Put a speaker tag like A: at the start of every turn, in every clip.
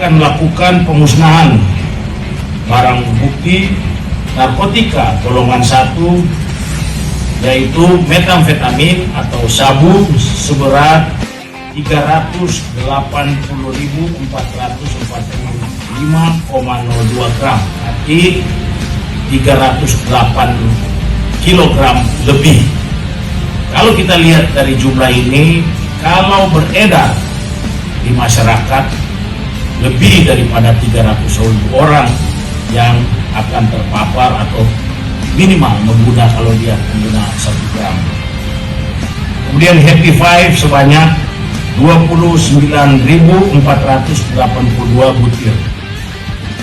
A: akan melakukan pemusnahan barang bukti narkotika golongan 1, yaitu metamfetamin atau sabu seberat 380.445,02 gram, arti 308 kilogram lebih. Kalau kita lihat dari jumlah ini, kalau beredar di masyarakat, lebih daripada 300.000 orang yang akan terpapar atau minimal kalau dia pengguna 1 gram. Kemudian Happy Five sebanyak 29.482 butir.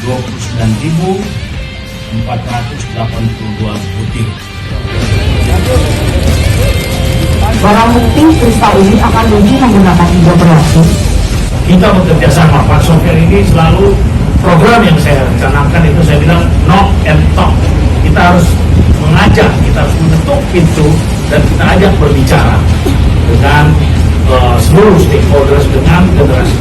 A: 29.482 butir.
B: Barang bukti kristal ini akan lebih menggunakan operasi.
A: Kita bekerja sama, Pak Sofyan ini selalu program yang saya rencanakan itu saya bilang knock and talk. Kita harus mengajak, kita harus mengetuk pintu dan kita ajak berbicara dengan seluruh stakeholders, dengan generasi